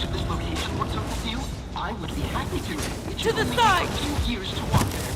to this location once I'm with you, I would be happy to. It To should the only side! take a few years to walk there.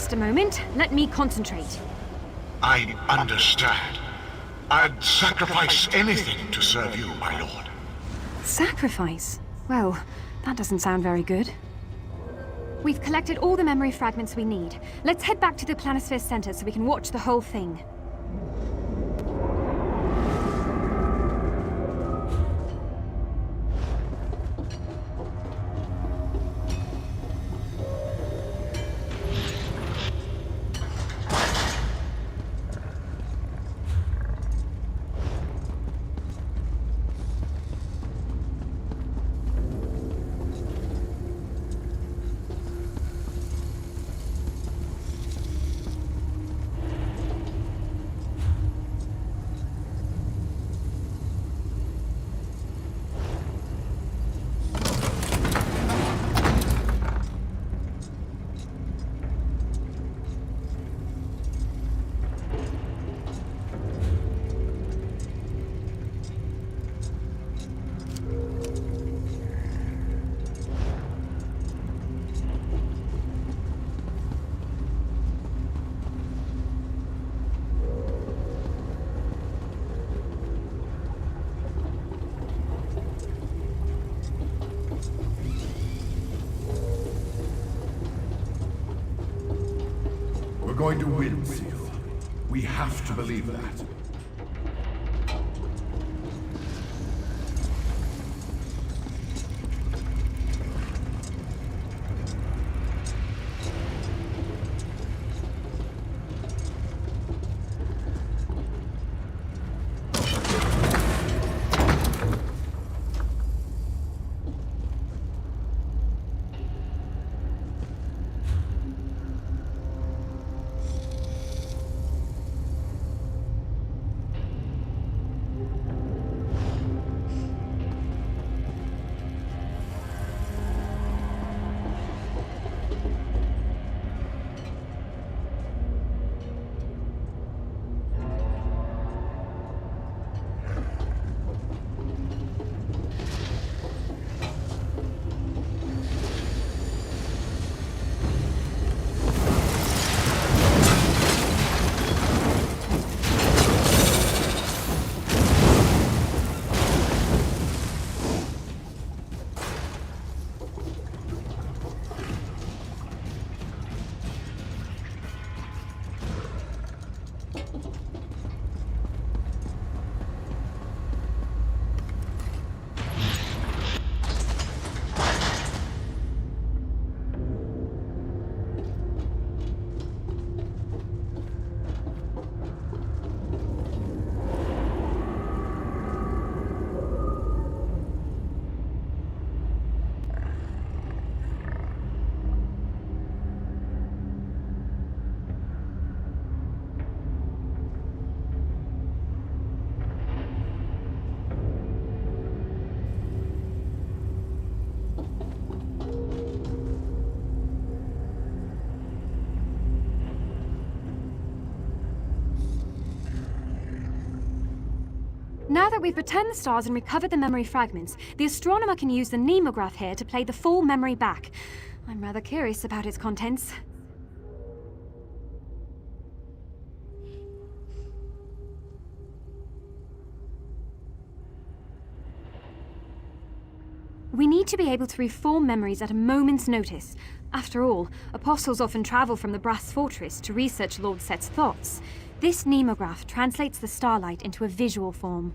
Just a moment. Let me concentrate. I understand. I'd sacrifice anything to serve you, my lord. Sacrifice? Well, that doesn't sound very good. We've collected all the memory fragments we need. Let's head back to the Planisphere Center so we can watch the whole thing. We're going to win, Seal. We have to believe that. Now that we've returned the stars and recovered the memory fragments, the astronomer can use the nemograph here to play the full memory back. I'm rather curious about its contents. We need to be able to reform memories at a moment's notice. After all, apostles often travel from the Brass Fortress to research Lord Set's thoughts. This nemograph translates the starlight into a visual form.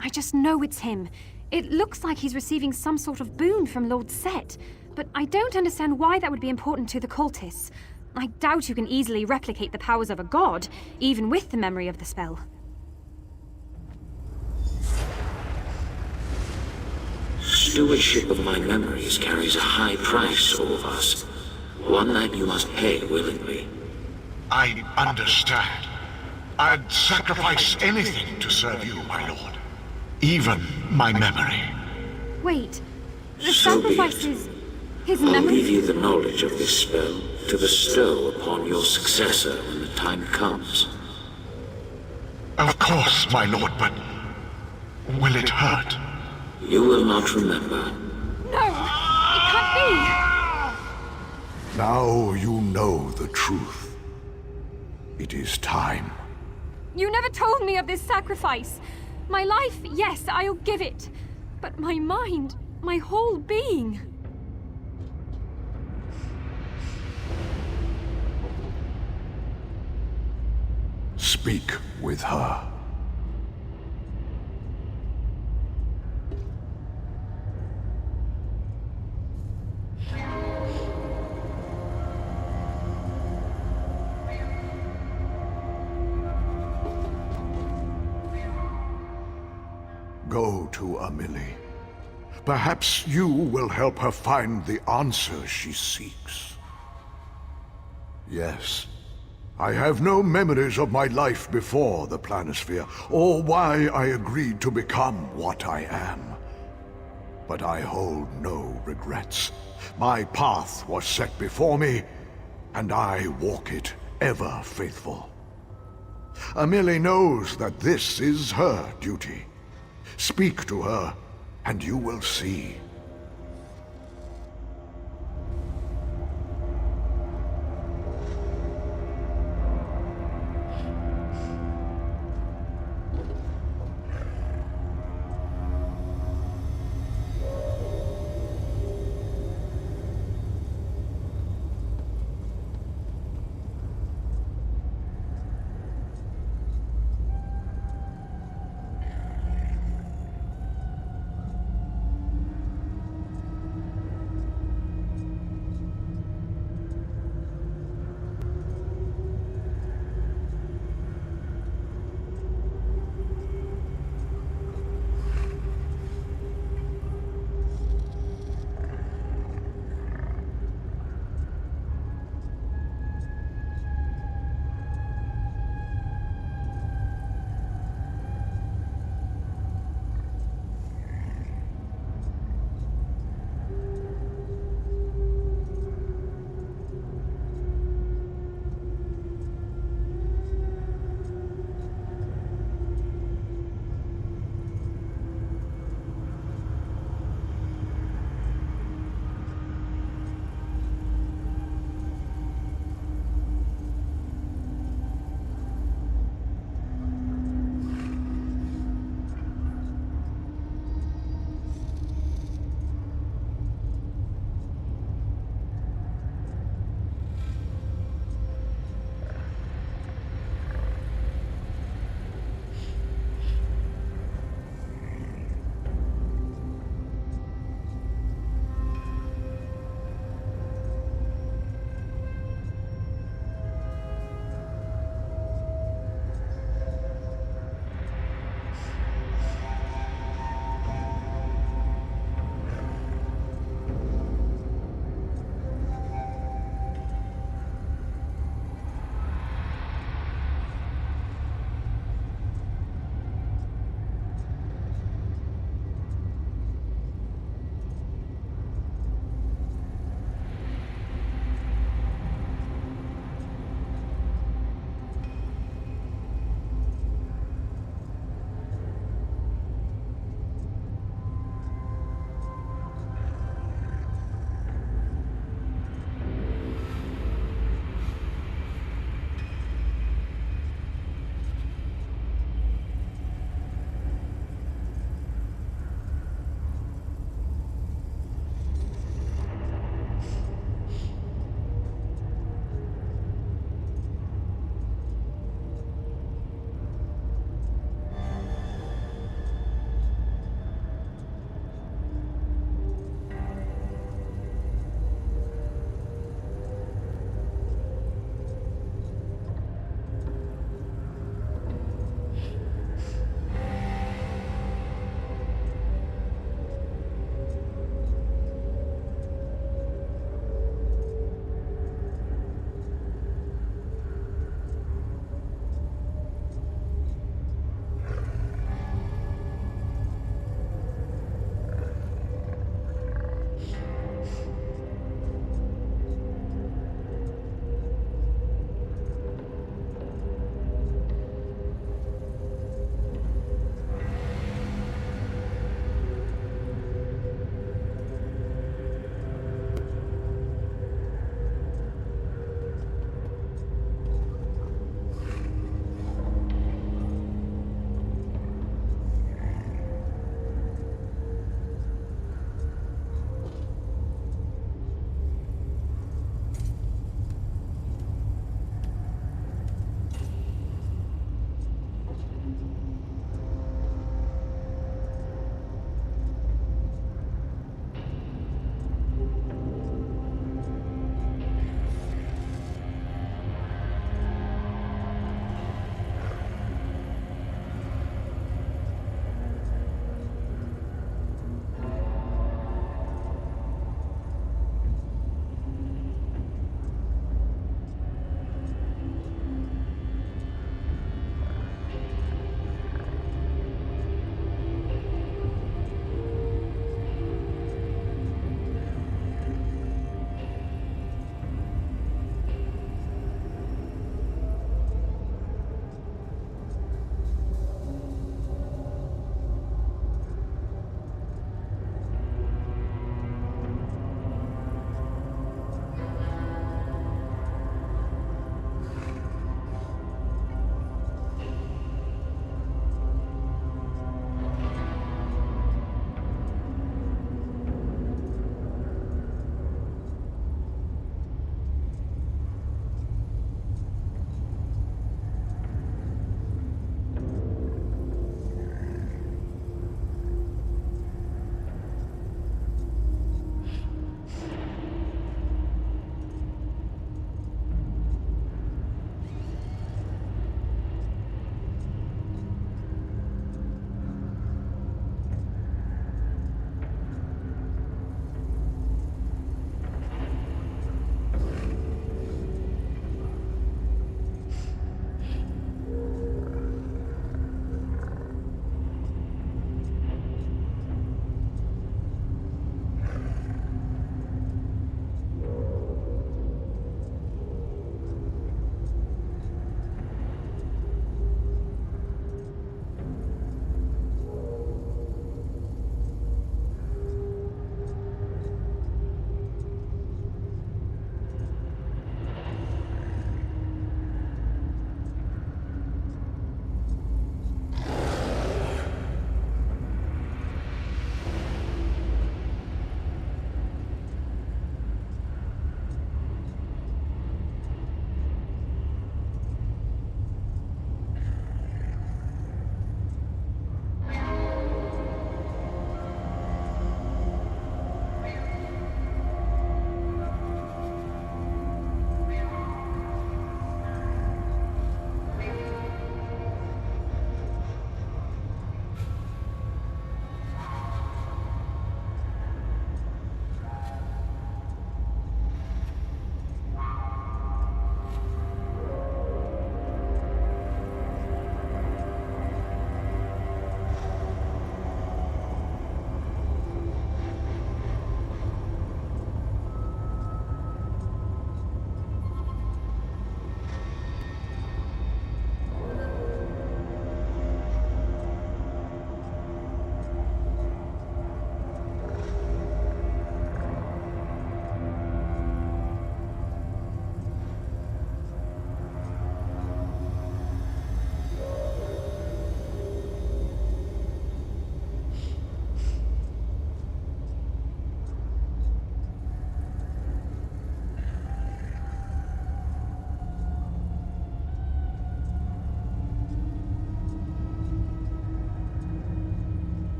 I just know it's him. It looks like he's receiving some sort of boon from Lord Set, but I don't understand why that would be important to the cultists. I doubt you can easily replicate the powers of a god, even with the memory of the spell. Stewardship of my memories carries a high price, Orvas. One that you must pay willingly. I understand. I'd sacrifice anything to serve you, my lord. Even my memory. Wait, the So be sacrifice it. is his I'll memory? give you the knowledge of this spell to bestow upon your successor when the time comes. Of course, my lord, but Will it hurt? You will not remember. No! It can't be! Now you know the truth. It is time. You never told me of this sacrifice. My life, yes, I'll give it. But my mind, my whole being... Speak with her. Go to Amelie. Perhaps you will help her find the answer she seeks. Yes, I have no memories of my life before the planisphere, or why I agreed to become what I am. But I hold no regrets. My path was set before me, and I walk it ever faithful. Amelie knows that this is her duty. Speak to her, and you will see.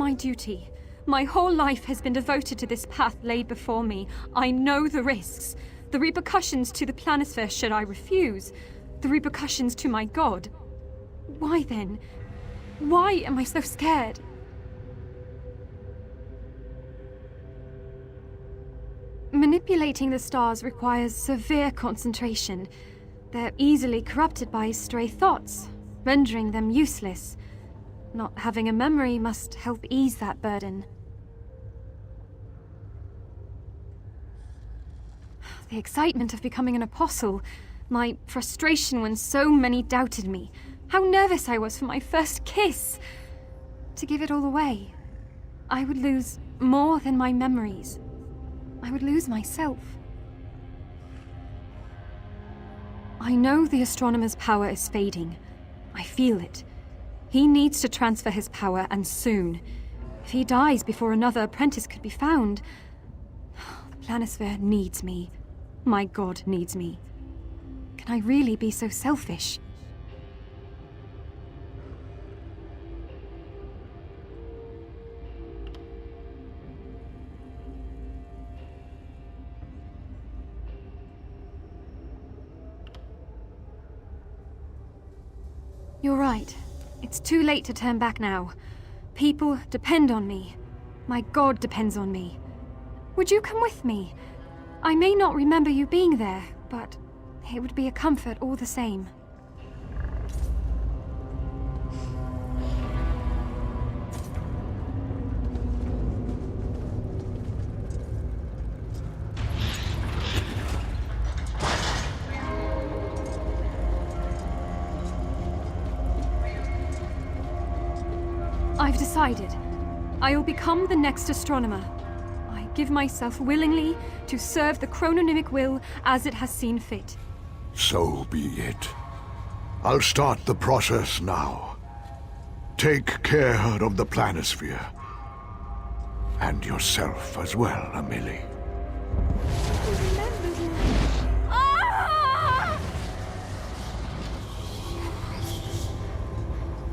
my duty. My whole life has been devoted to this path laid before me. I know the risks, the repercussions to the planisphere should I refuse, the repercussions to my god. Why then? Why am I so scared? Manipulating the stars requires severe concentration. They're easily corrupted by stray thoughts, rendering them useless. Not having a memory must help ease that burden. The excitement of becoming an apostle, my frustration when so many doubted me, how nervous I was for my first kiss. To give it all away, I would lose more than my memories. I would lose myself. I know the astronomer's power is fading. I feel it. He needs to transfer his power, and soon. If he dies before another apprentice could be found, the planisphere needs me. My god needs me. Can I really be so selfish? You're right. It's too late to turn back now. People depend on me. My god depends on me. Would you come with me? I may not remember you being there, but it would be a comfort all the same. I've decided. I will become the next astronomer. I give myself willingly to serve the chrononymic will as it has seen fit. So be it. I'll start the process now. Take care of the planisphere. And yourself as well, Amelie.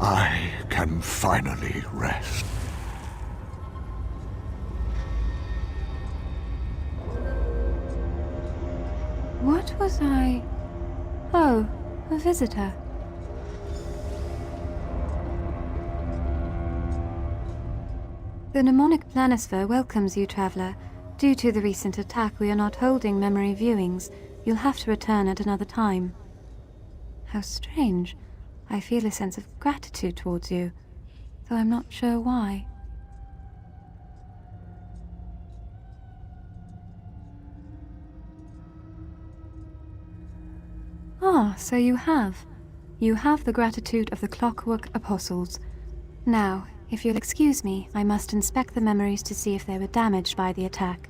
I can finally rest. What was I? Oh, a visitor. The mnemonic planisphere welcomes you, traveler. Due to the recent attack, we are not holding memory viewings. You'll have to return at another time. How strange. I feel a sense of gratitude towards you, though I'm not sure why. Ah, so you have. You have the gratitude of the Clockwork Apostles. Now, if you'll excuse me, I must inspect the memories to see if they were damaged by the attack.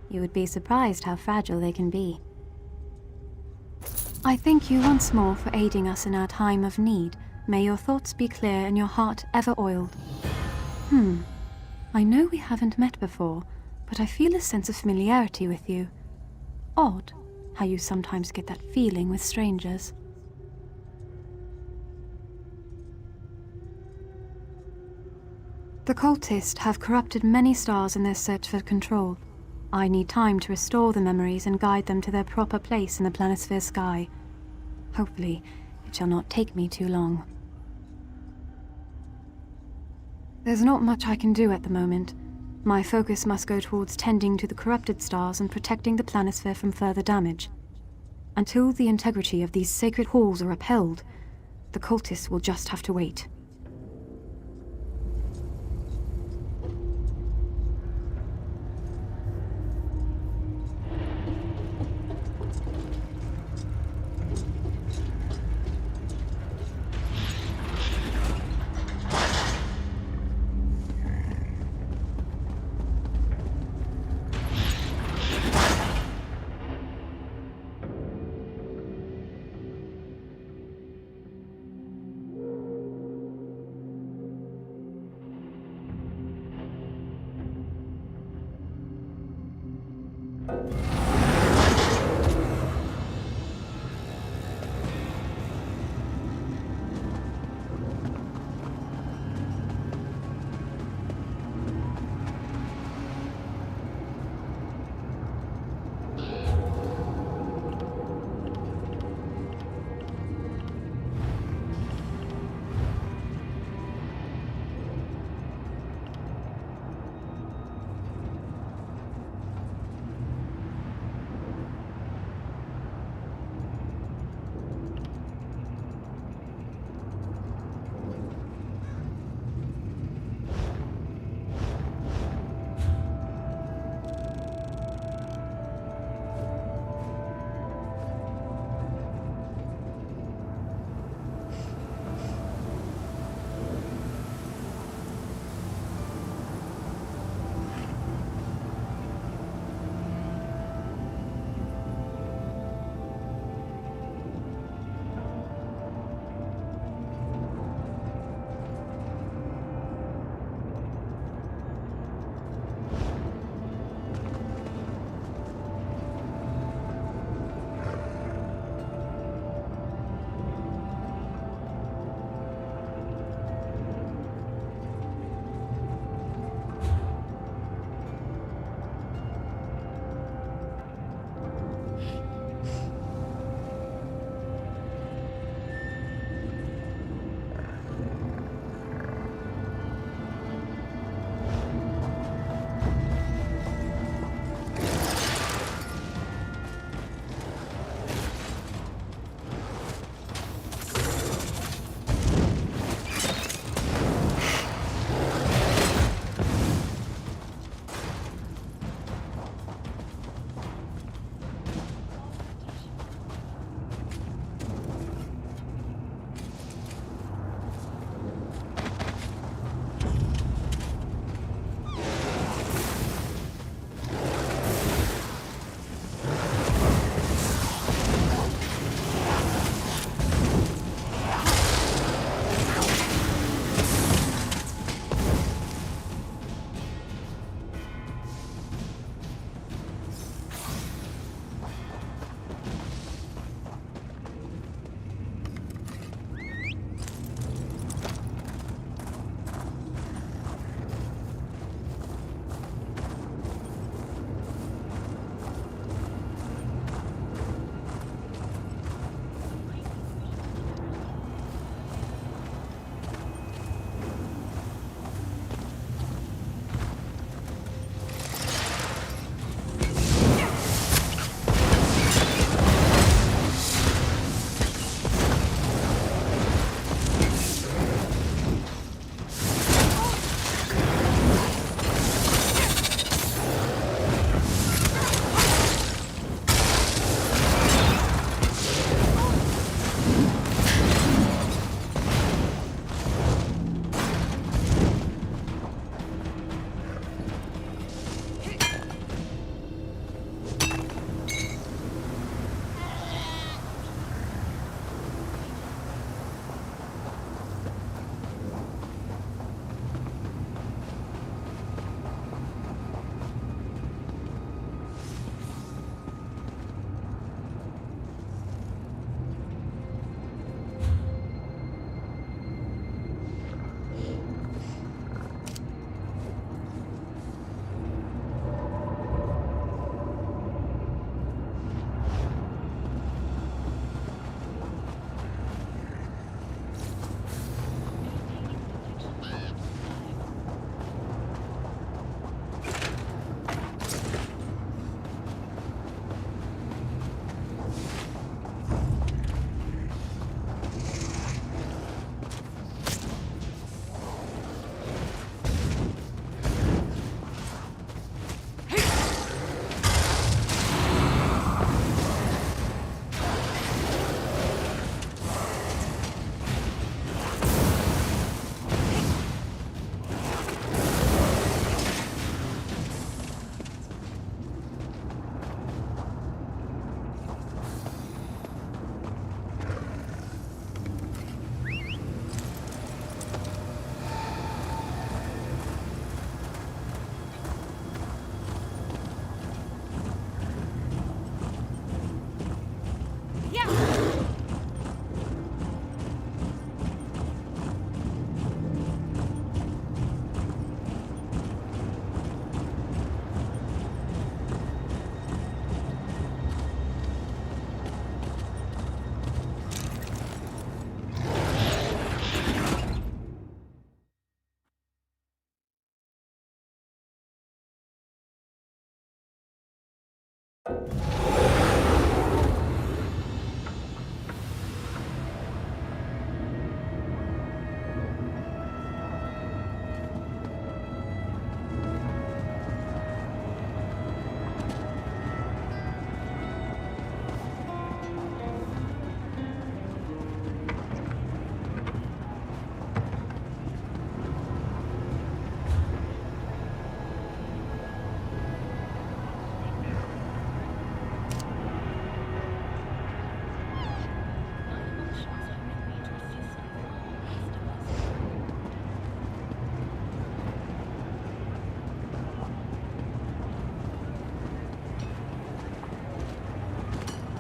You would be surprised how fragile they can be. I thank you once more for aiding us in our time of need. May your thoughts be clear and your heart ever oiled. I know we haven't met before, but I feel a sense of familiarity with you. Odd how you sometimes get that feeling with strangers. The cultists have corrupted many stars in their search for control. I need time to restore the memories and guide them to their proper place in the planisphere sky. Hopefully, it shall not take me too long. There's not much I can do at the moment. My focus must go towards tending to the corrupted stars and protecting the planisphere from further damage. Until the integrity of these sacred halls are upheld, the cultists will just have to wait.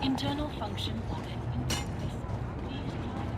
Internal function audit in progress. Please try.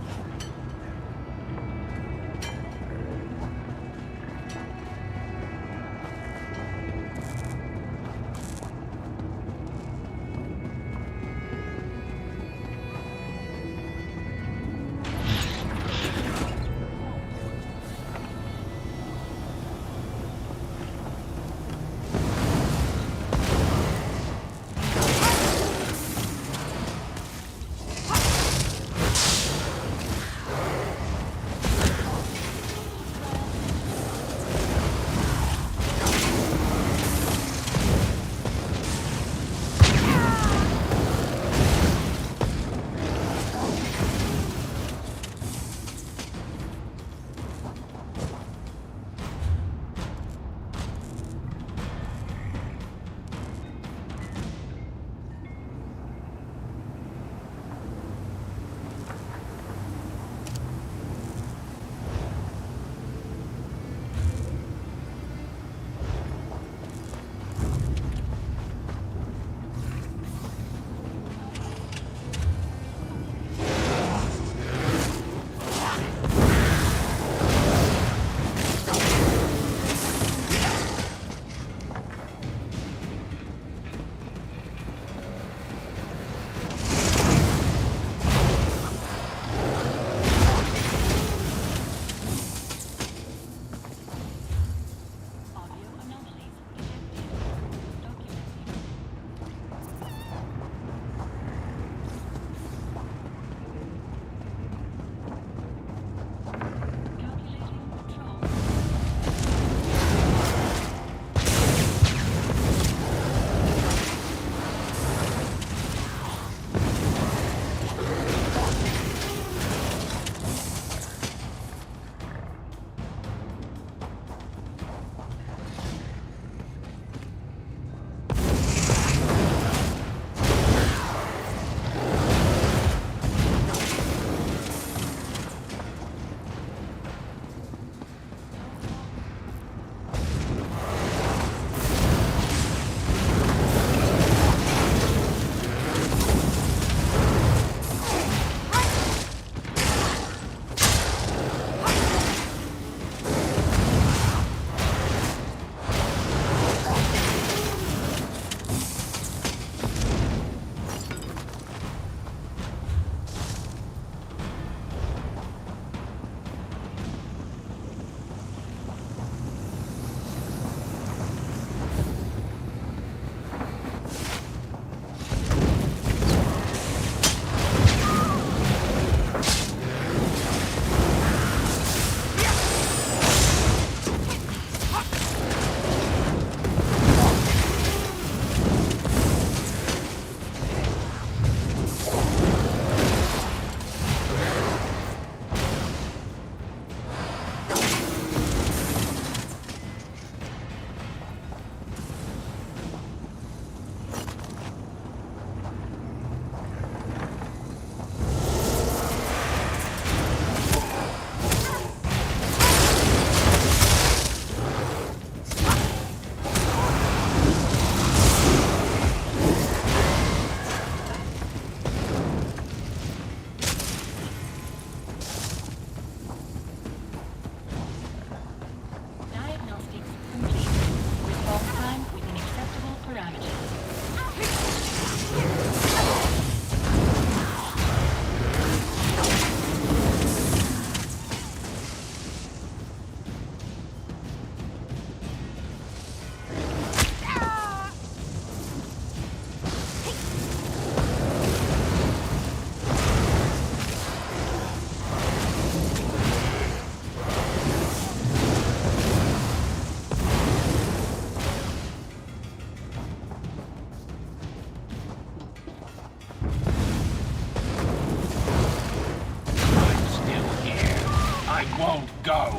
go.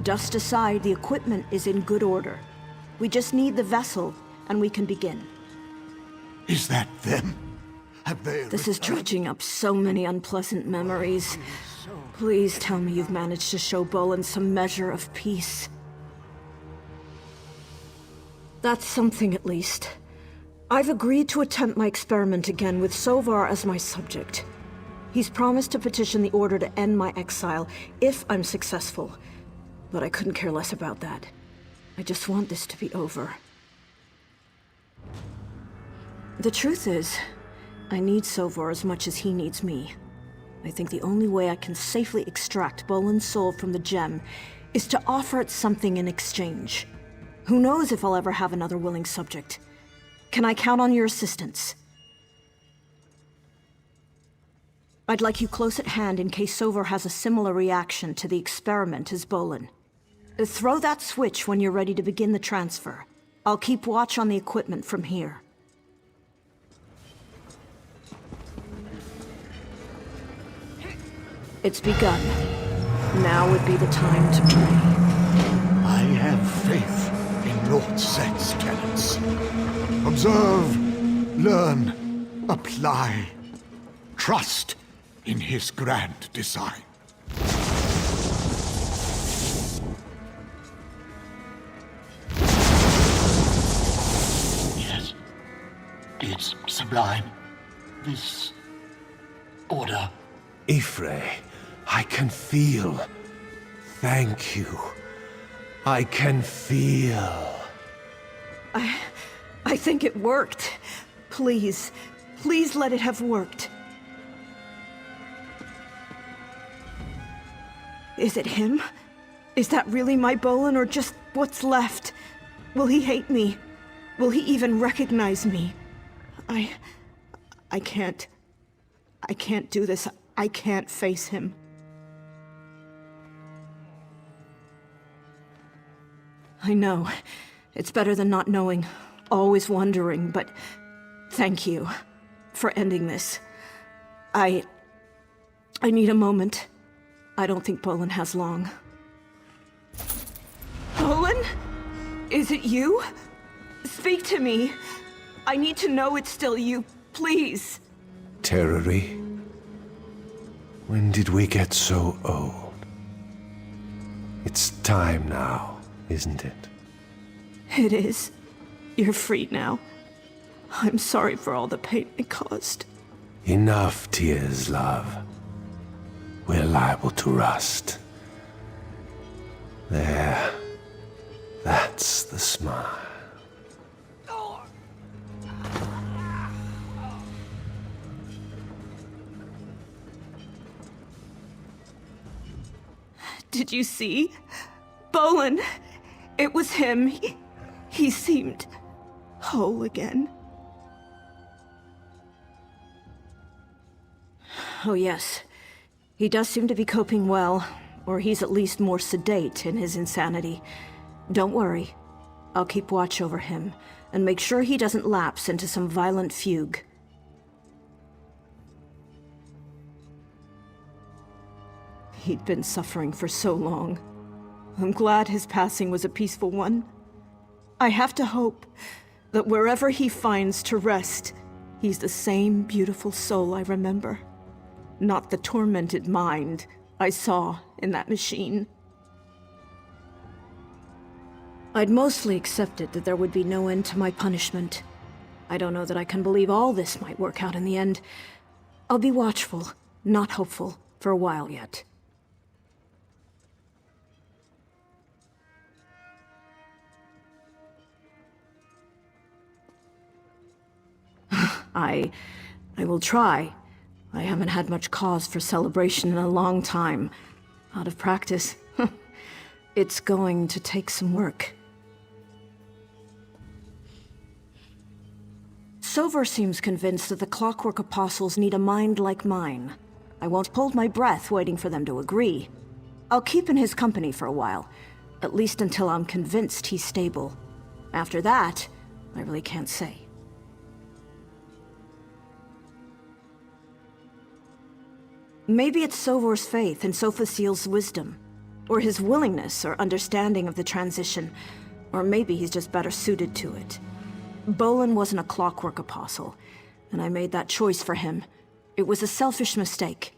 Dust aside, the equipment is in good order. We just need the vessel, and we can begin. Is that them? Have they... This is dredging up so many unpleasant memories. Please tell me you've managed to show Bolin some measure of peace. That's something, at least. I've agreed to attempt my experiment again with Sovar as my subject. He's promised to petition the Order to end my exile, if I'm successful. But I couldn't care less about that. I just want this to be over. The truth is, I need Sovar as much as he needs me. I think the only way I can safely extract Bolin's soul from the gem is to offer it something in exchange. Who knows if I'll ever have another willing subject? Can I count on your assistance? I'd like you close at hand in case Sovar has a similar reaction to the experiment as Bolin. Throw that switch when you're ready to begin the transfer. I'll keep watch on the equipment from here. It's begun. Now would be the time to pray. I have faith in Lord Set's tenets. Observe, learn, apply. Trust in his grand design. Yes, it's sublime. This order. Ifre, I can feel. Thank you. I can feel. I think it worked. Please, please let it have worked. Is it him? Is that really my Bolin, or just what's left? Will he hate me? Will he even recognize me? I can't do this. I can't face him. I know. It's better than not knowing. Always wondering, but thank you for ending this. I need a moment. I don't think Bolin has long. Bolin? Is it you? Speak to me. I need to know it's still you, please. Terrory? When did we get so old? It's time now, isn't it? It is. You're free now. I'm sorry for all the pain I caused. Enough tears, love. We're liable to rust. There. That's the smile. Did you see? Bolin! It was him. He seemed whole again. Oh yes. He does seem to be coping well, or he's at least more sedate in his insanity. Don't worry. I'll keep watch over him, and make sure he doesn't lapse into some violent fugue. He'd been suffering for so long. I'm glad his passing was a peaceful one. I have to hope that wherever he finds to rest, he's the same beautiful soul I remember. Not the tormented mind I saw in that machine. I'd mostly accepted that there would be no end to my punishment. I don't know that I can believe all this might work out in the end. I'll be watchful, not hopeful, for a while yet. I will try. I haven't had much cause for celebration in a long time. Out of practice. It's going to take some work. Sover seems convinced that the Clockwork Apostles need a mind like mine. I won't hold my breath waiting for them to agree. I'll keep in his company for a while, at least until I'm convinced he's stable. After that, I really can't say. Maybe it's Sovor's faith and Sophaciel's wisdom, or his willingness or understanding of the transition, or maybe he's just better suited to it. Bolin wasn't a Clockwork Apostle, and I made that choice for him. It was a selfish mistake.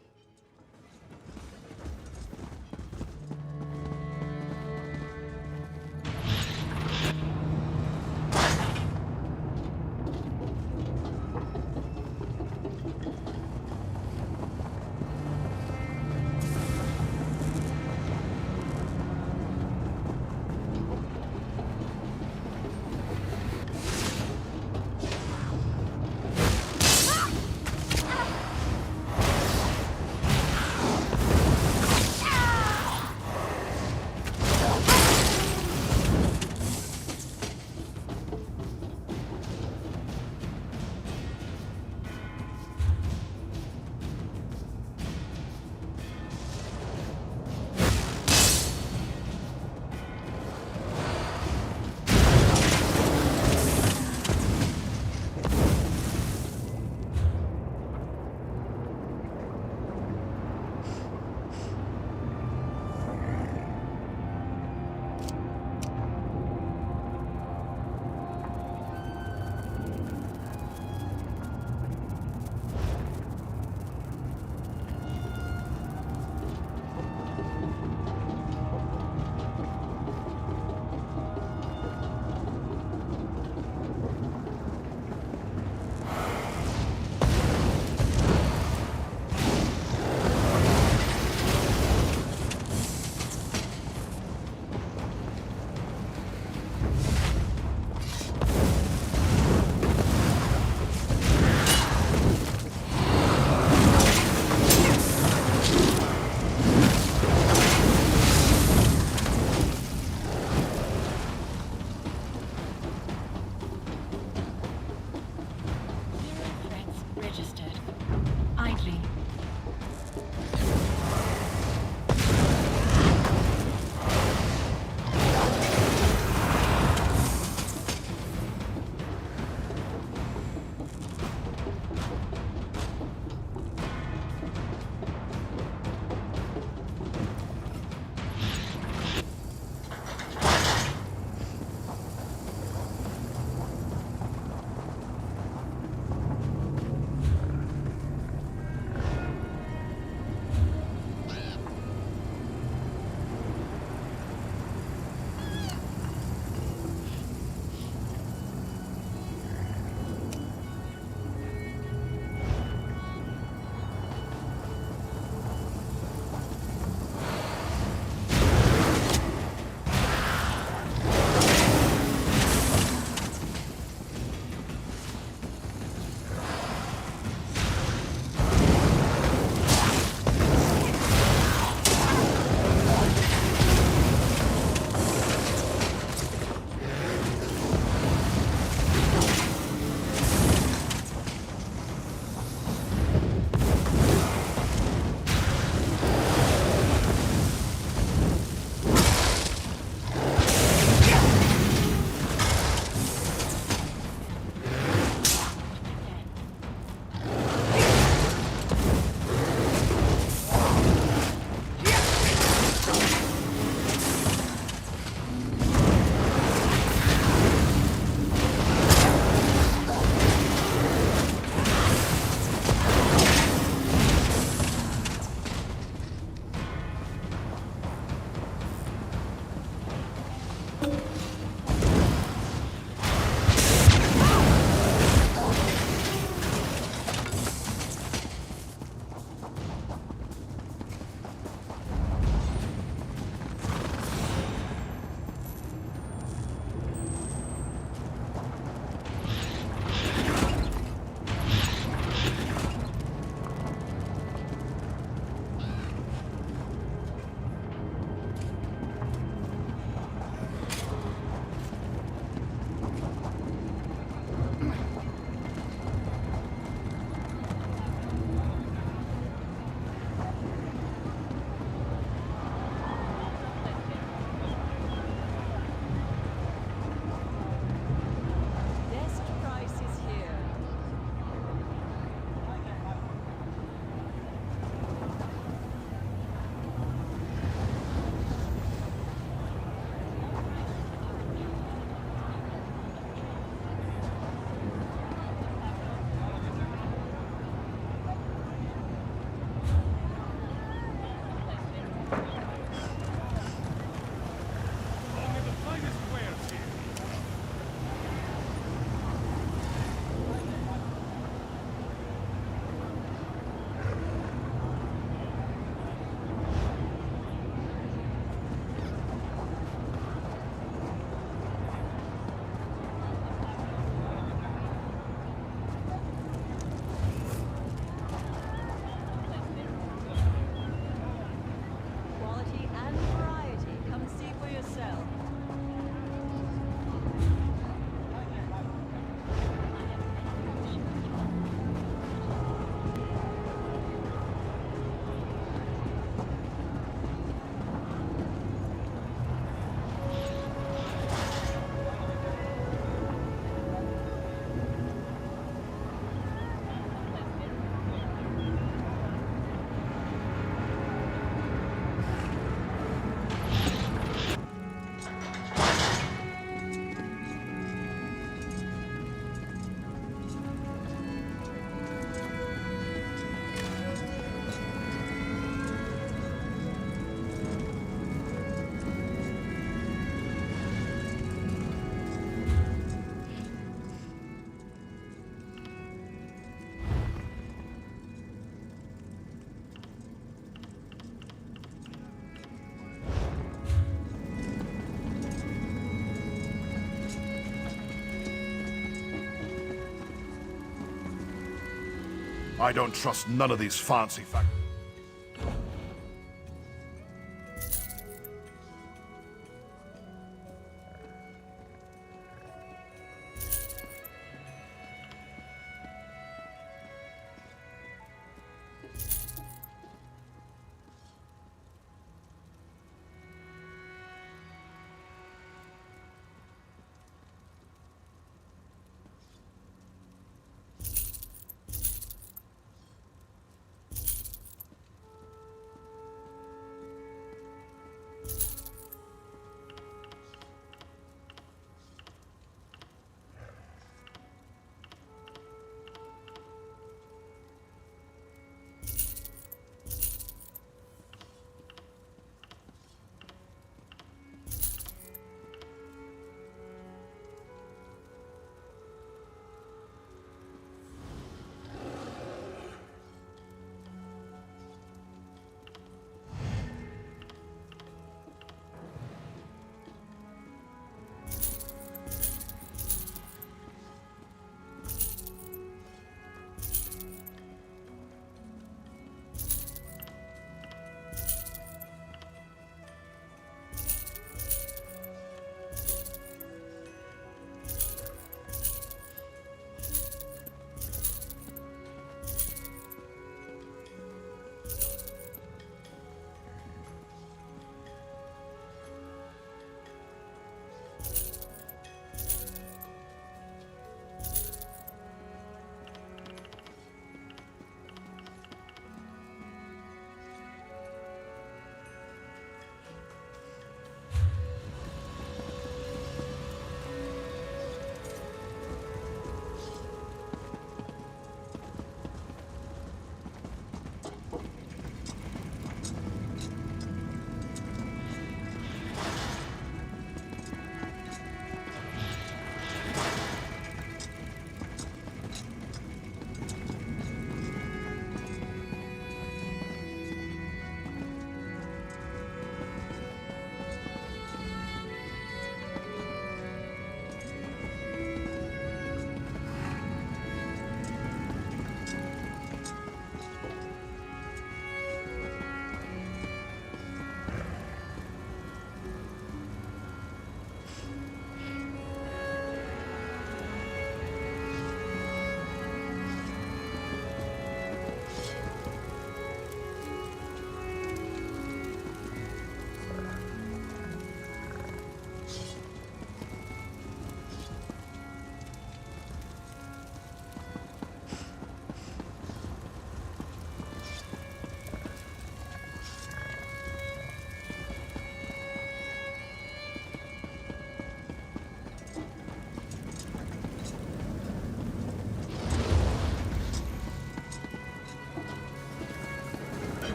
I don't trust none of these fancy facts.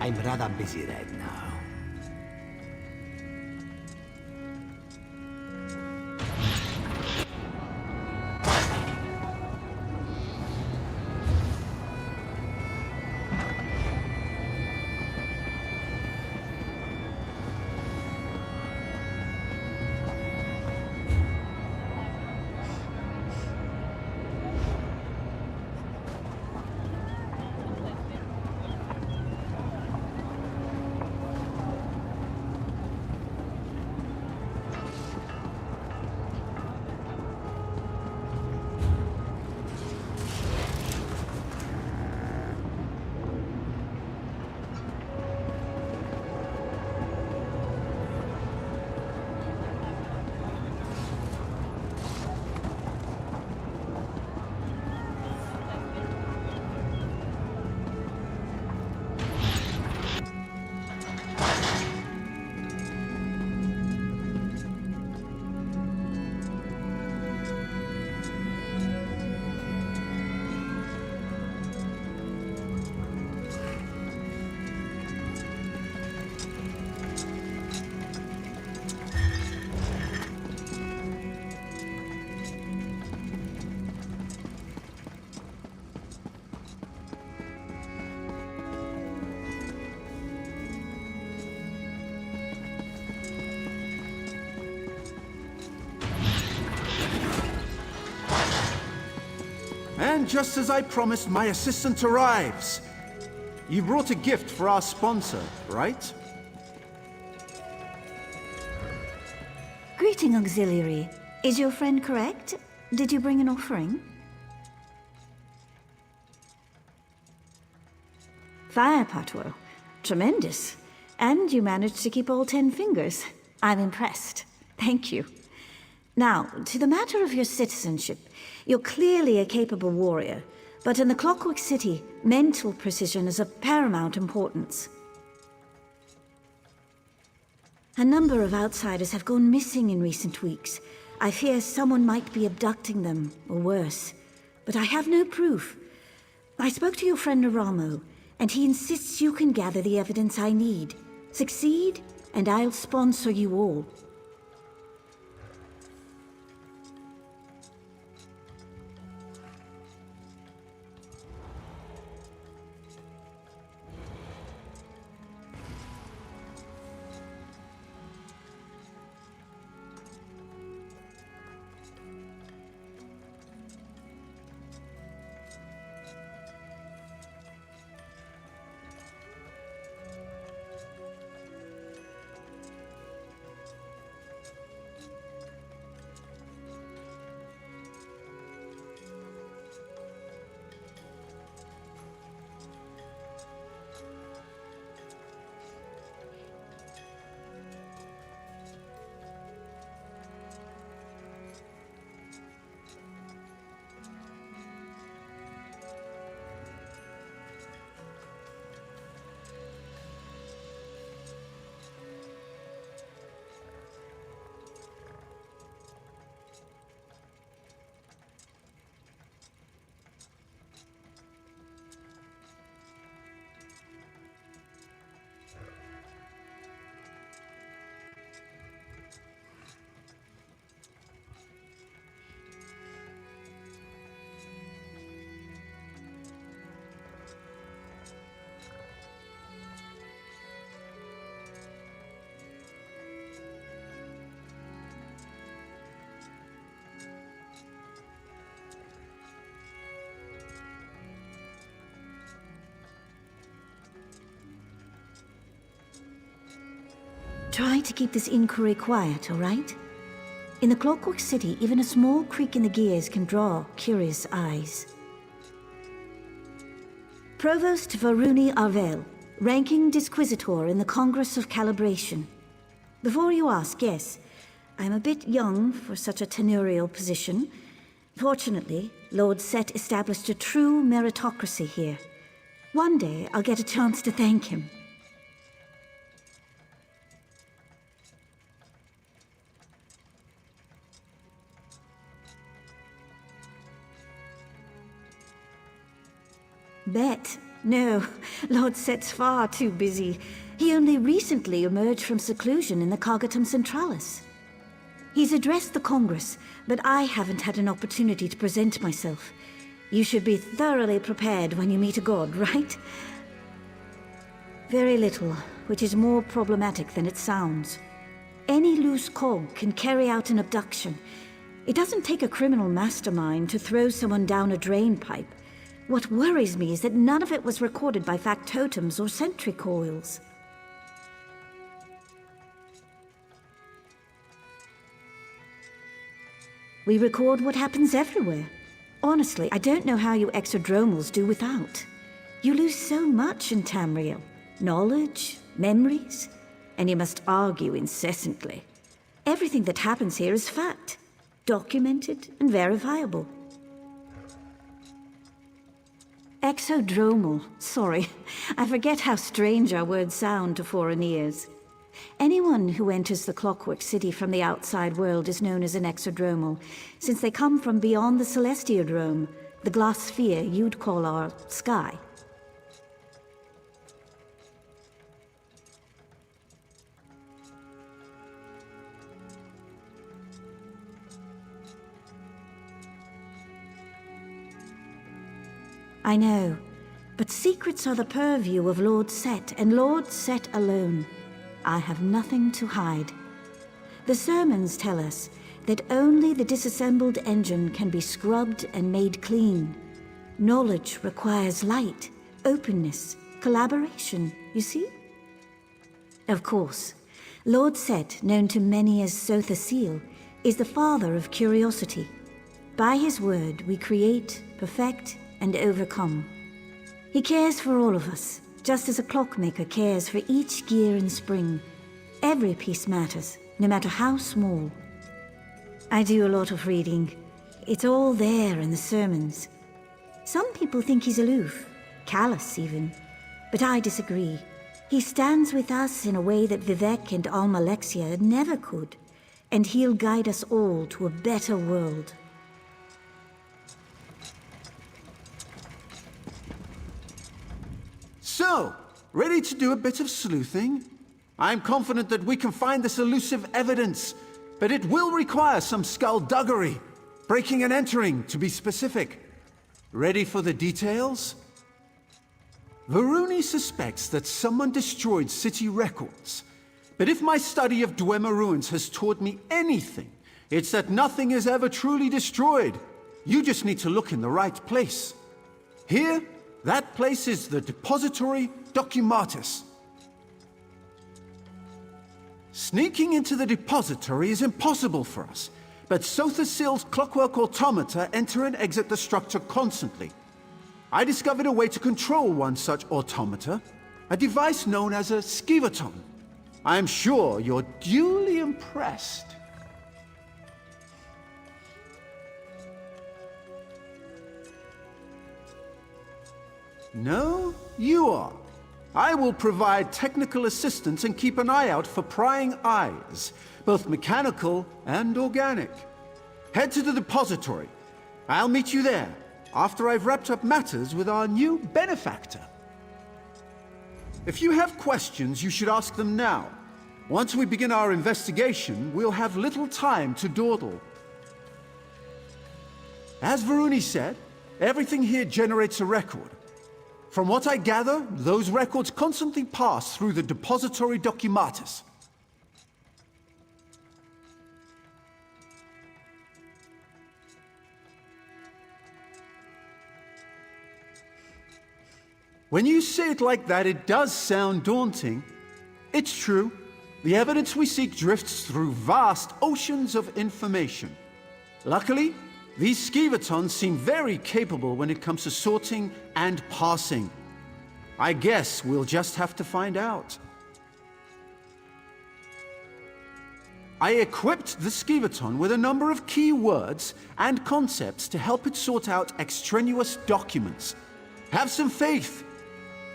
I'm rather busy right now. And just as I promised, my assistant arrives. You brought a gift for our sponsor, right? Greeting, Auxiliary. Is your friend correct? Did you bring an offering? Fire Patwell. Tremendous. And you managed to keep all 10 fingers. I'm impressed. Thank you. Now, to the matter of your citizenship. You're clearly a capable warrior, but in the Clockwork City, mental precision is of paramount importance. A number of outsiders have gone missing in recent weeks. I fear someone might be abducting them, or worse. But I have no proof. I spoke to your friend Naramo, and he insists you can gather the evidence I need. Succeed, and I'll sponsor you all. Try to keep this inquiry quiet, all right? In the Clockwork City, even a small creak in the gears can draw curious eyes. Provost Varuni Arvel, ranking Disquisitor in the Congress of Calibration. Before you ask, yes, I'm a bit young for such a tenurial position. Fortunately, Lord Set established a true meritocracy here. One day, I'll get a chance to thank him. Bet? No, Lord Set's far too busy. He only recently emerged from seclusion in the Cognitum Centralis. He's addressed the Congress, but I haven't had an opportunity to present myself. You should be thoroughly prepared when you meet a god, right? Very little, which is more problematic than it sounds. Any loose cog can carry out an abduction. It doesn't take a criminal mastermind to throw someone down a drain pipe. What worries me is that none of it was recorded by factotums or sentry coils. We record what happens everywhere. Honestly, I don't know how you exodromals do without. You lose so much in Tamriel. Knowledge, memories, and you must argue incessantly. Everything that happens here is fact, documented and verifiable. Exodromal. Sorry. I forget how strange our words sound to foreign ears. Anyone who enters the Clockwork City from the outside world is known as an exodromal, since they come from beyond the Celestiodrome, the glass sphere you'd call our sky. I know, but secrets are the purview of Lord Set, and Lord Set alone. I have nothing to hide. The sermons tell us that only the disassembled engine can be scrubbed and made clean. Knowledge requires light, openness, collaboration, you see? Of course, Lord Set, known to many as Sotha Seal, is the father of curiosity. By his word, we create, perfect, and overcome. He cares for all of us, just as a clockmaker cares for each gear in spring. Every piece matters, no matter how small. I do a lot of reading. It's all there in the sermons. Some people think he's aloof, callous even. But I disagree. He stands with us in a way that Vivek and Almalexia never could. And he'll guide us all to a better world. So, ready to do a bit of sleuthing? I'm confident that we can find this elusive evidence, but it will require some skullduggery. Breaking and entering, to be specific. Ready for the details? Varuni suspects that someone destroyed city records. But if my study of Dwemer ruins has taught me anything, it's that nothing is ever truly destroyed. You just need to look in the right place. Here, that place is the Depository Documatus. Sneaking into the depository is impossible for us, but Sotha Seal's clockwork automata enter and exit the structure constantly. I discovered a way to control one such automata, a device known as a skivaton. I am sure you're duly impressed. No, you are. I will provide technical assistance and keep an eye out for prying eyes, both mechanical and organic. Head to the depository. I'll meet you there, after I've wrapped up matters with our new benefactor. If you have questions, you should ask them now. Once we begin our investigation, we'll have little time to dawdle. As Varuni said, everything here generates a record. From what I gather, those records constantly pass through the Depository Documatus. When you say it like that, it does sound daunting. It's true. The evidence we seek drifts through vast oceans of information. Luckily, these skivatons seem very capable when it comes to sorting and parsing. I guess we'll just have to find out. I equipped the skivaton with a number of key words and concepts to help it sort out extraneous documents. Have some faith.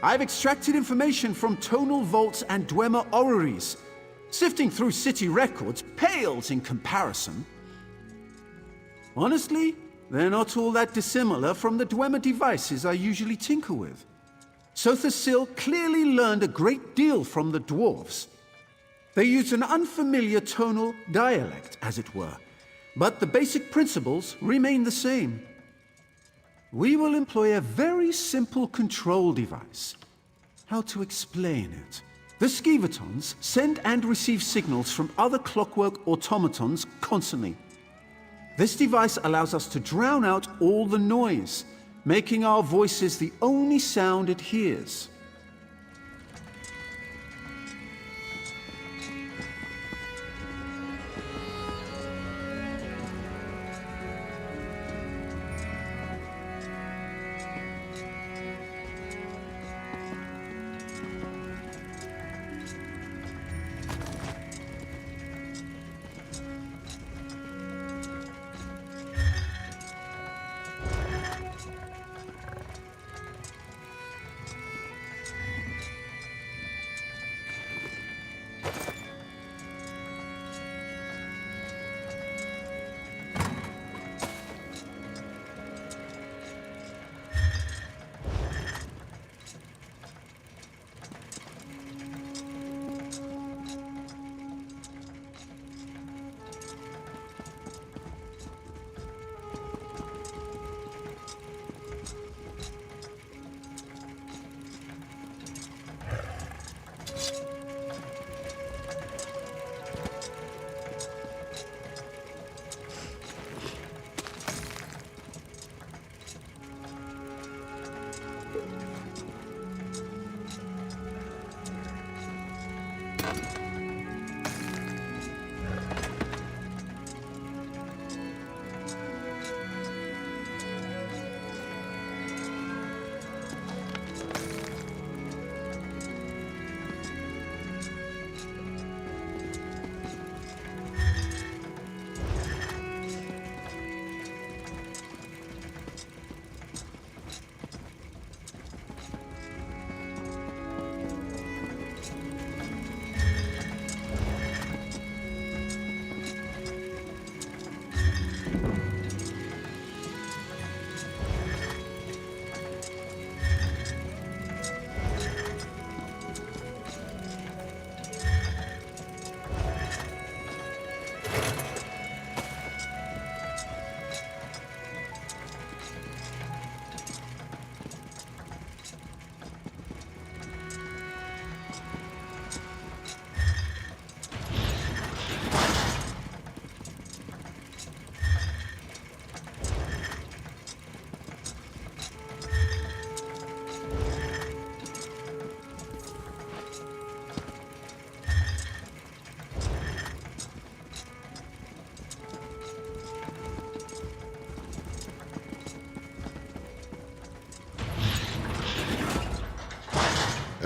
I've extracted information from tonal vaults and Dwemer orreries. Sifting through city records pales in comparison. Honestly, they're not all that dissimilar from the Dwemer devices I usually tinker with. Sotha Seal clearly learned a great deal from the dwarves. They used an unfamiliar tonal dialect, as it were, but the basic principles remain the same. We will employ a very simple control device. How to explain it? The skivatons send and receive signals from other clockwork automatons constantly. This device allows us to drown out all the noise, making our voices the only sound it hears.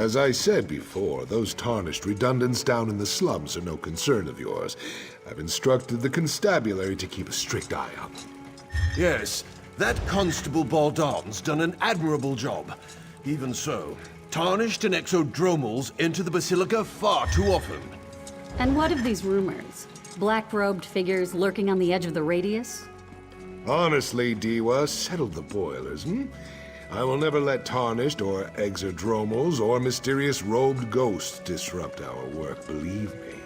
As I said before, those tarnished redundants down in the slums are no concern of yours. I've instructed the constabulary to keep a strict eye on them. Yes, that Constable Baldon's done an admirable job. Even so, tarnished and exodromals enter the Basilica far too often. And what of these rumors? Black-robed figures lurking on the edge of the radius? Honestly, Diwa, settle the boilers, I will never let tarnished or exodromals or mysterious robed ghosts disrupt our work, believe me.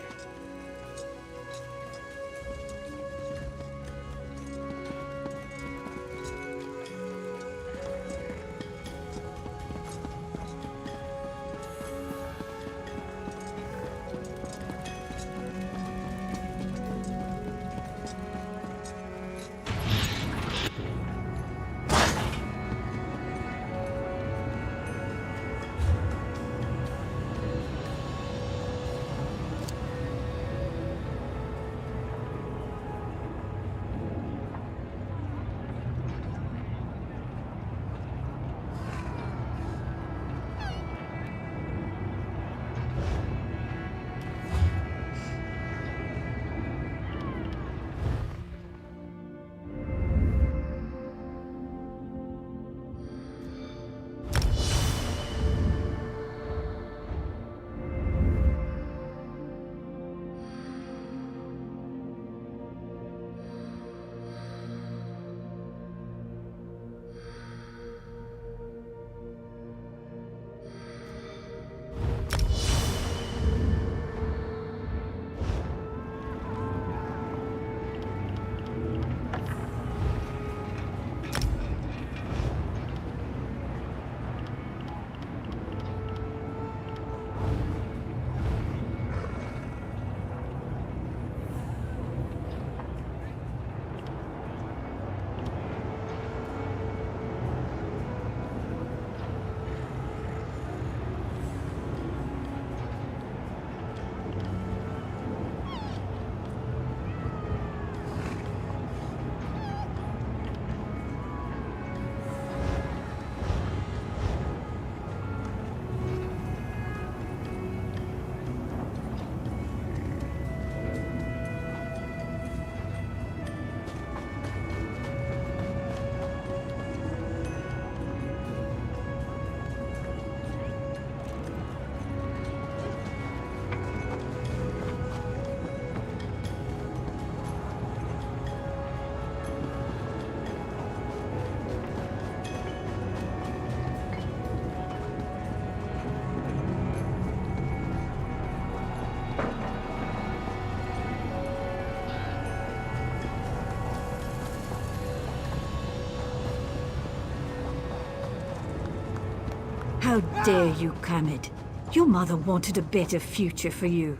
How dare you, Kamid? Your mother wanted a better future for you.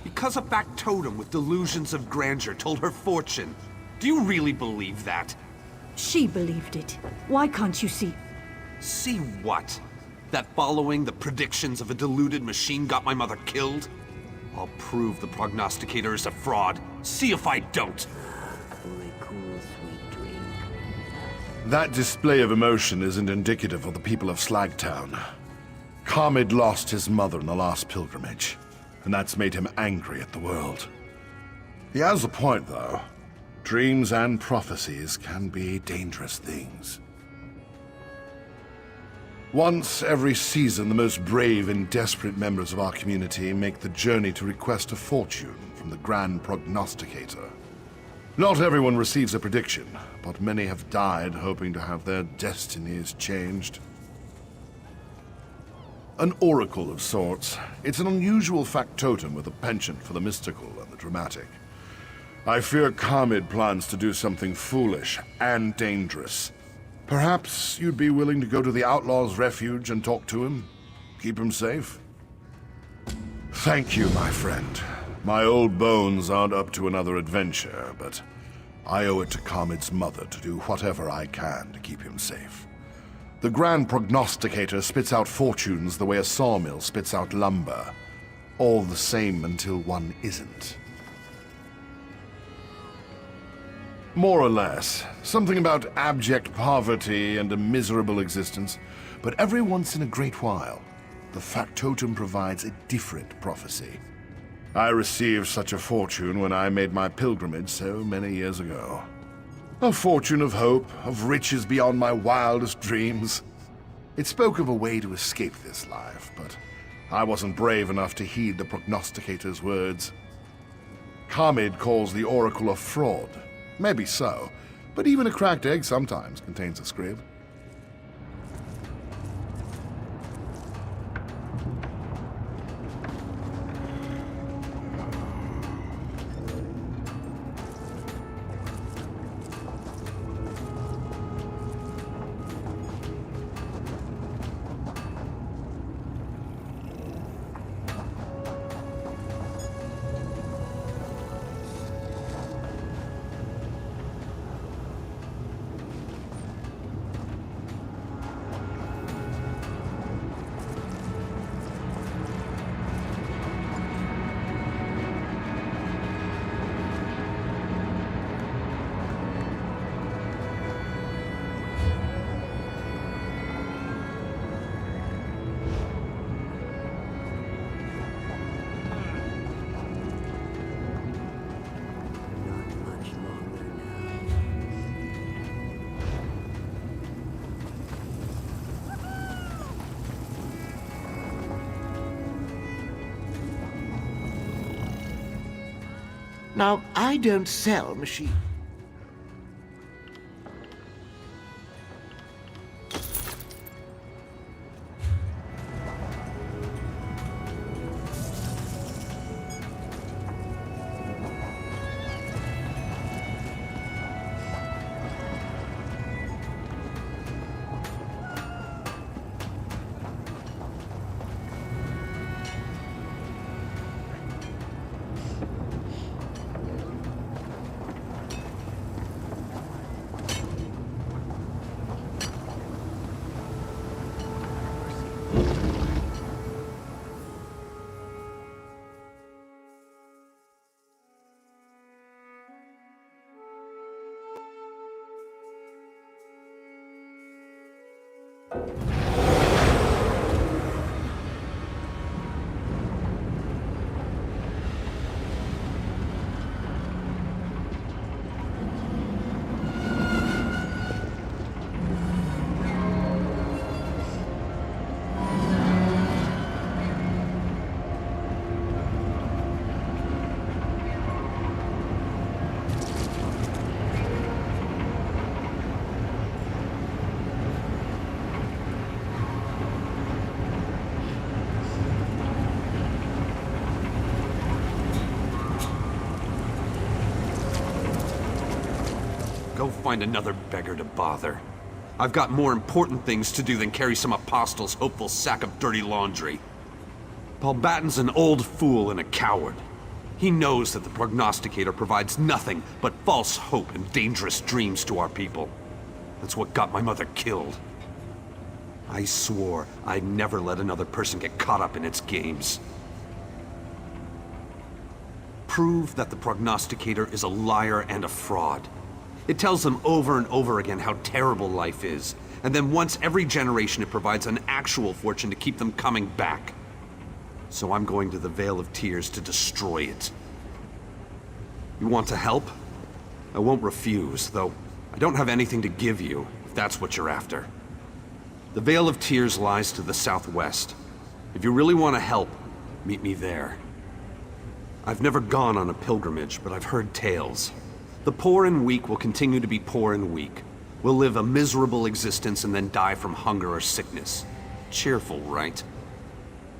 Because a factotum with delusions of grandeur told her fortune. Do you really believe that? She believed it. Why can't you see? See what? That following the predictions of a deluded machine got my mother killed? I'll prove the prognosticator is a fraud. See if I don't! That display of emotion isn't indicative of the people of Slagtown. Carmid lost his mother in the last pilgrimage, and that's made him angry at the world. He has a point, though. Dreams and prophecies can be dangerous things. Once every season, the most brave and desperate members of our community make the journey to request a fortune from the Grand Prognosticator. Not everyone receives a prediction, but many have died hoping to have their destinies changed. An oracle of sorts. It's an unusual factotum with a penchant for the mystical and the dramatic. I fear Carmid plans to do something foolish and dangerous. Perhaps you'd be willing to go to the Outlaw's Refuge and talk to him? Keep him safe? Thank you, my friend. My old bones aren't up to another adventure, but I owe it to Carmid's mother to do whatever I can to keep him safe. The Grand Prognosticator spits out fortunes the way a sawmill spits out lumber. All the same until one isn't. More or less. Something about abject poverty and a miserable existence. But every once in a great while, the factotum provides a different prophecy. I received such a fortune when I made my pilgrimage so many years ago. A fortune of hope, of riches beyond my wildest dreams. It spoke of a way to escape this life, but I wasn't brave enough to heed the prognosticator's words. Carmid calls the oracle a fraud. Maybe so, but even a cracked egg sometimes contains a scrib. Now, I don't sell machines. Go find another beggar to bother. I've got more important things to do than carry some apostle's hopeful sack of dirty laundry. Paul Batten's an old fool and a coward. He knows that the prognosticator provides nothing but false hope and dangerous dreams to our people. That's what got my mother killed. I swore I'd never let another person get caught up in its games. Prove that the prognosticator is a liar and a fraud. It tells them over and over again how terrible life is, and then once every generation it provides an actual fortune to keep them coming back. So I'm going to the Vale of Tears to destroy it. You want to help? I won't refuse, though I don't have anything to give you, if that's what you're after. The Vale of Tears lies to the southwest. If you really want to help, meet me there. I've never gone on a pilgrimage, but I've heard tales. The poor and weak will continue to be poor and weak. We'll live a miserable existence and then die from hunger or sickness. Cheerful, right?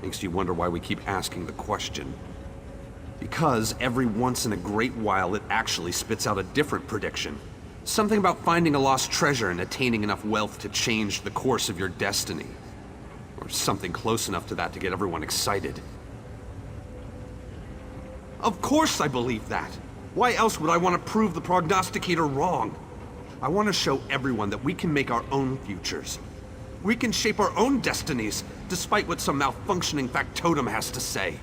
Makes you wonder why we keep asking the question. Because every once in a great while it actually spits out a different prediction. Something about finding a lost treasure and attaining enough wealth to change the course of your destiny. Or something close enough to that to get everyone excited. Of course I believe that! Why else would I want to prove the prognosticator wrong? I want to show everyone that we can make our own futures. We can shape our own destinies, despite what some malfunctioning factotum has to say.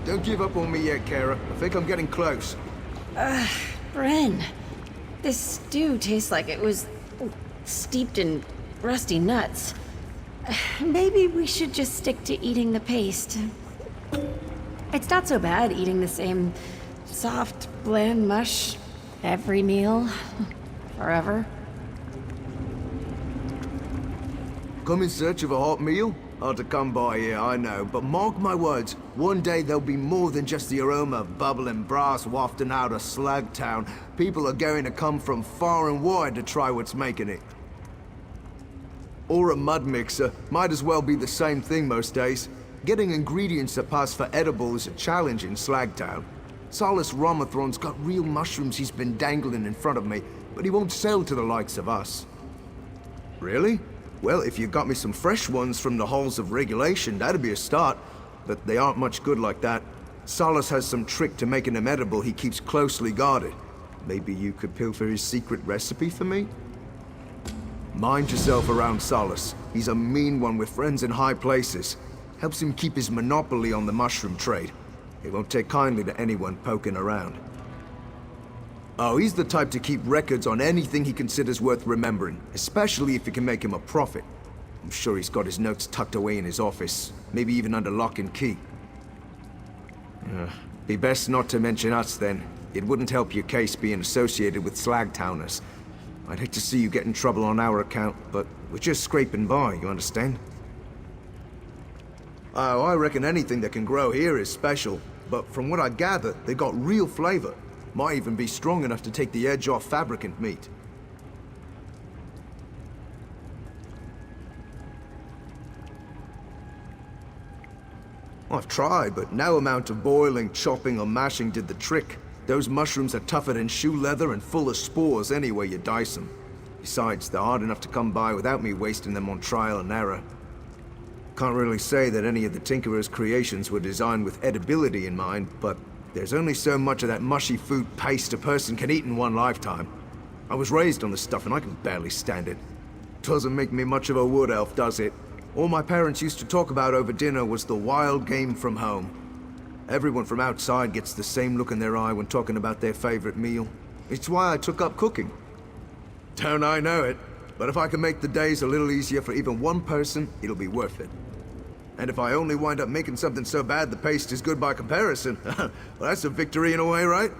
Don't give up on me yet, Kara. I think I'm getting close. Bren, this stew tastes like it was steeped in rusty nuts. Maybe we should just stick to eating the paste. It's not so bad eating the same soft, bland mush every meal. Forever. Come in search of a hot meal? Hard to come by here, I know, but mark my words, one day there'll be more than just the aroma of bubbling brass wafting out of Slag Town. People are going to come from far and wide to try what's making it. Or a mud mixer. Might as well be the same thing most days. Getting ingredients that pass for edible is a challenge in Slag Town. Solus Romathron's got real mushrooms he's been dangling in front of me, but he won't sell to the likes of us. Really? Well, if you got me some fresh ones from the halls of regulation, that'd be a start. But they aren't much good like that. Solus has some trick to making them edible he keeps closely guarded. Maybe you could pilfer his secret recipe for me? Mind yourself around Solus. He's a mean one with friends in high places. Helps him keep his monopoly on the mushroom trade. He won't take kindly to anyone poking around. Oh, he's the type to keep records on anything he considers worth remembering, especially if it can make him a profit. I'm sure he's got his notes tucked away in his office, maybe even under lock and key. Be best not to mention us then. It wouldn't help your case being associated with Slagtowners. I'd hate to see you get in trouble on our account, but we're just scraping by, you understand? Oh, I reckon anything that can grow here is special, but from what I gather, they got real flavor. Might even be strong enough to take the edge off fabricant meat. I've tried, but no amount of boiling, chopping, or mashing did the trick. Those mushrooms are tougher than shoe leather and full of spores any way you dice them. Besides, they're hard enough to come by without me wasting them on trial and error. Can't really say that any of the Tinkerer's creations were designed with edibility in mind, but there's only so much of that mushy food paste a person can eat in one lifetime. I was raised on this stuff and I can barely stand it. Doesn't make me much of a wood elf, does it? All my parents used to talk about over dinner was the wild game from home. Everyone from outside gets the same look in their eye when talking about their favorite meal. It's why I took up cooking. Don't I know it? But if I can make the days a little easier for even one person, it'll be worth it. And if I only wind up making something so bad the paste is good by comparison, well, that's a victory in a way, right?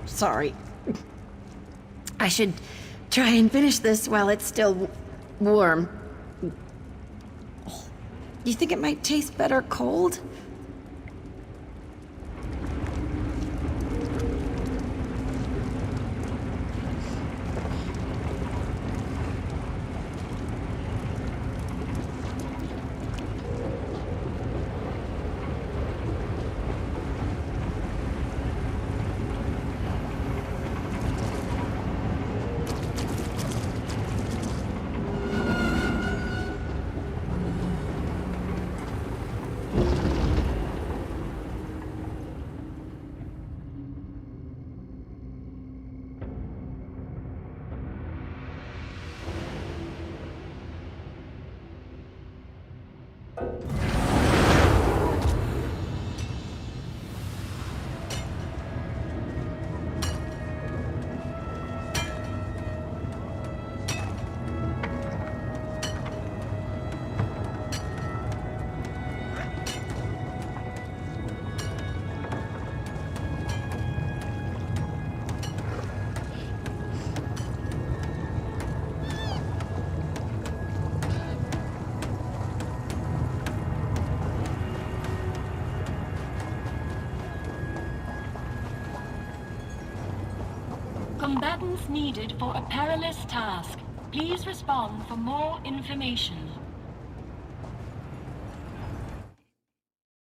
Sorry. I should try and finish this while it's still warm. You think it might taste better cold? Combatants needed for a perilous task. Please respond for more information.